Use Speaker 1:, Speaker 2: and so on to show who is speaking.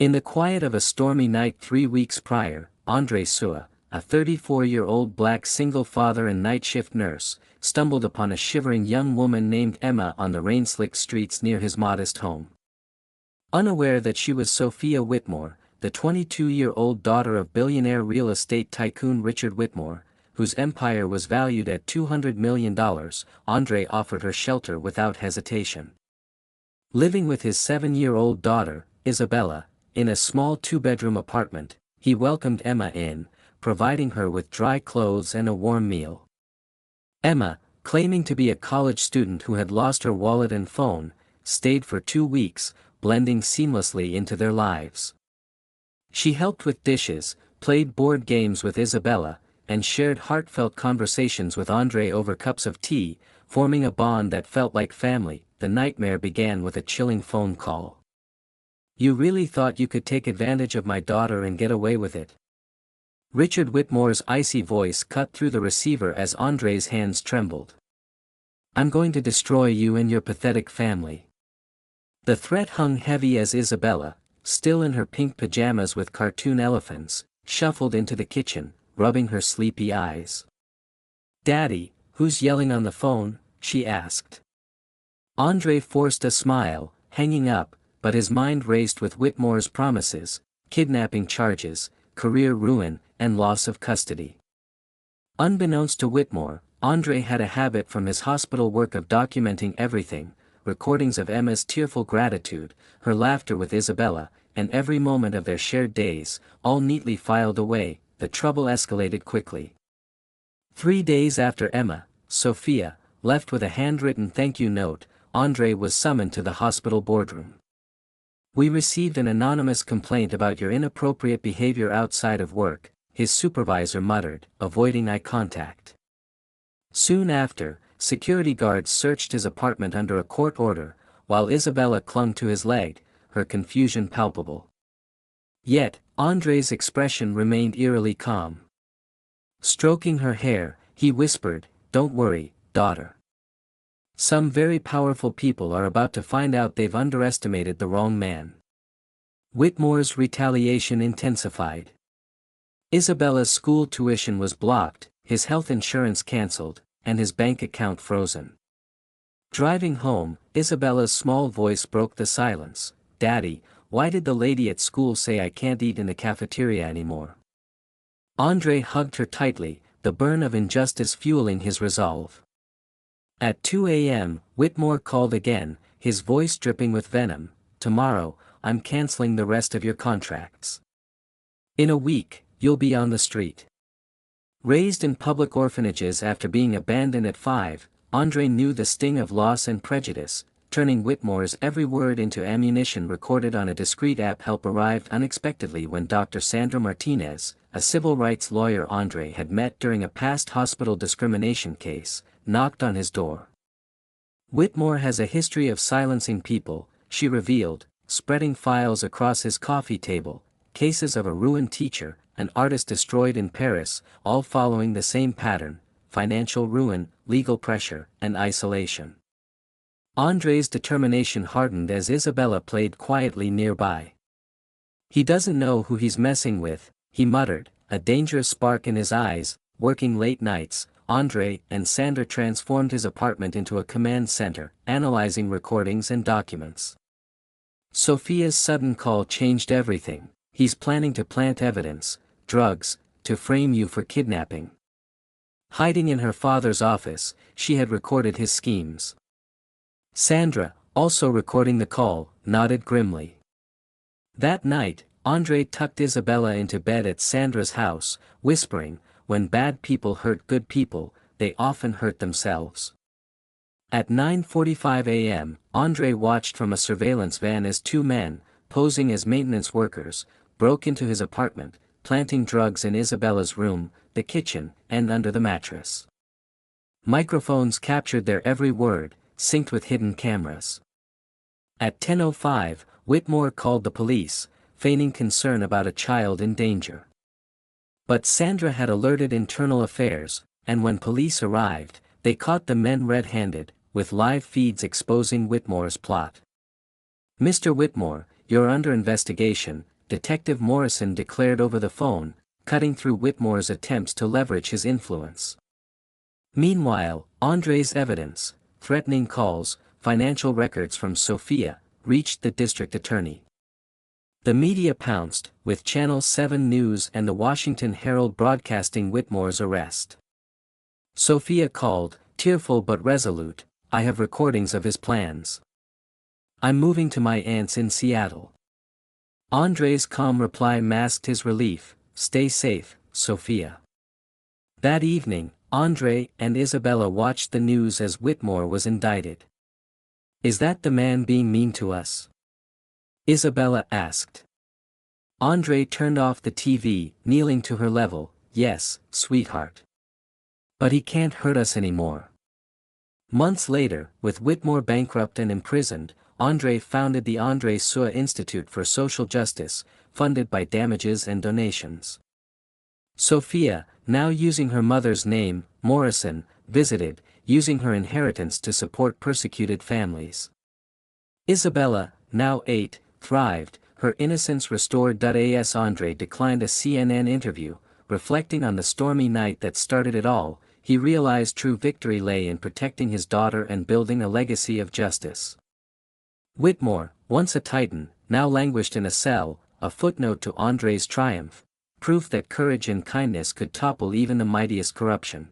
Speaker 1: In the quiet of a stormy night 3 weeks prior, Andre Sua, a 34-year-old black single father and night shift nurse, stumbled upon a shivering young woman named Emma on the rain-slicked streets near his modest home. Unaware that she was Sophia Whitmore, the 22-year-old daughter of billionaire real estate tycoon Richard Whitmore, whose empire was valued at $200 million, Andre offered her shelter without hesitation. Living with his 7-year-old daughter, Isabella, in a small 2-bedroom apartment, he welcomed Emma in, providing her with dry clothes and a warm meal. Emma, claiming to be a college student who had lost her wallet and phone, stayed for 2 weeks, blending seamlessly into their lives. She helped with dishes, played board games with Isabella, and shared heartfelt conversations with Andre over cups of tea, forming a bond that felt like family. The nightmare began with a chilling phone call. "You really thought you could take advantage of my daughter and get away with it?" Richard Whitmore's icy voice cut through the receiver as Andre's hands trembled. "I'm going to destroy you and your pathetic family." The threat hung heavy as Isabella, still in her pink pajamas with cartoon elephants, shuffled into the kitchen, rubbing her sleepy eyes. "Daddy, who's yelling on the phone?" she asked. Andre forced a smile, hanging up, but his mind raced with Whitmore's promises, kidnapping charges, career ruin, and loss of custody. Unbeknownst to Whitmore, Andre had a habit from his hospital work of documenting everything, recordings of Emma's tearful gratitude, her laughter with Isabella, and every moment of their shared days, all neatly filed away. The trouble escalated quickly. 3 days after Emma, Sophia, left with a handwritten thank you note, Andre was summoned to the hospital boardroom. "We received an anonymous complaint about your inappropriate behavior outside of work," his supervisor muttered, avoiding eye contact. Soon after, security guards searched his apartment under a court order, while Isabella clung to his leg, her confusion palpable. Yet, Andre's expression remained eerily calm. Stroking her hair, he whispered, "Don't worry, daughter. Some very powerful people are about to find out they've underestimated the wrong man." Whitmore's retaliation intensified. Isabella's school tuition was blocked, his health insurance cancelled, and his bank account frozen. Driving home, Isabella's small voice broke the silence. "Daddy, why did the lady at school say I can't eat in the cafeteria anymore?" Andre hugged her tightly, the burn of injustice fueling his resolve. At 2 a.m., Whitmore called again, his voice dripping with venom. "Tomorrow, I'm canceling the rest of your contracts. In a week, you'll be on the street." Raised in public orphanages after being abandoned at 5, Andre knew the sting of loss and prejudice. Turning Whitmore's every word into ammunition recorded on a discreet app. Help arrived unexpectedly when Dr. Sandra Martinez, a civil rights lawyer Andre had met during a past hospital discrimination case, knocked on his door. "Whitmore has a history of silencing people," she revealed, spreading files across his coffee table, cases of a ruined teacher, an artist destroyed in Paris, all following the same pattern: financial ruin, legal pressure, and isolation. Andre's determination hardened as Isabella played quietly nearby. "He doesn't know who he's messing with," he muttered, a dangerous spark in his eyes. Working late nights, Andre and Sandra transformed his apartment into a command center, analyzing recordings and documents. Sophia's sudden call changed everything. "He's planning to plant evidence, drugs, to frame you for kidnapping." Hiding in her father's office, she had recorded his schemes. Sandra, also recording the call, nodded grimly. That night, Andre tucked Isabella into bed at Sandra's house, whispering, "When bad people hurt good people, they often hurt themselves." At 9:45 a.m., Andre watched from a surveillance van as 2 men, posing as maintenance workers, broke into his apartment, planting drugs in Isabella's room, the kitchen, and under the mattress. Microphones captured their every word, synced with hidden cameras. At 10:05, Whitmore called the police, feigning concern about a child in danger. But Sandra had alerted internal affairs, and when police arrived, they caught the men red-handed, with live feeds exposing Whitmore's plot. "Mr. Whitmore, you're under investigation," Detective Morrison declared over the phone, cutting through Whitmore's attempts to leverage his influence. Meanwhile, Andre's evidence, threatening calls, financial records from Sophia, reached the district attorney. The media pounced, with Channel 7 News and the Washington Herald broadcasting Whitmore's arrest. Sophia called, tearful but resolute, "I have recordings of his plans. I'm moving to my aunt's in Seattle." Andre's calm reply masked his relief, "Stay safe, Sophia." That evening, Andre and Isabella watched the news as Whitmore was indicted. "Is that the man being mean to us?" Isabella asked. Andre turned off the TV, kneeling to her level, "Yes, sweetheart. But he can't hurt us anymore." Months later, with Whitmore bankrupt and imprisoned, Andre founded the Andre Sua Institute for Social Justice, funded by damages and donations. Sophia, now using her mother's name, Morrison, visited, using her inheritance to support persecuted families. Isabella, now 8, thrived, her innocence restored. As Andre declined a CNN interview, reflecting on the stormy night that started it all, he realized true victory lay in protecting his daughter and building a legacy of justice. Whitmore, once a titan, now languished in a cell, a footnote to Andre's triumph, proof that courage and kindness could topple even the mightiest corruption.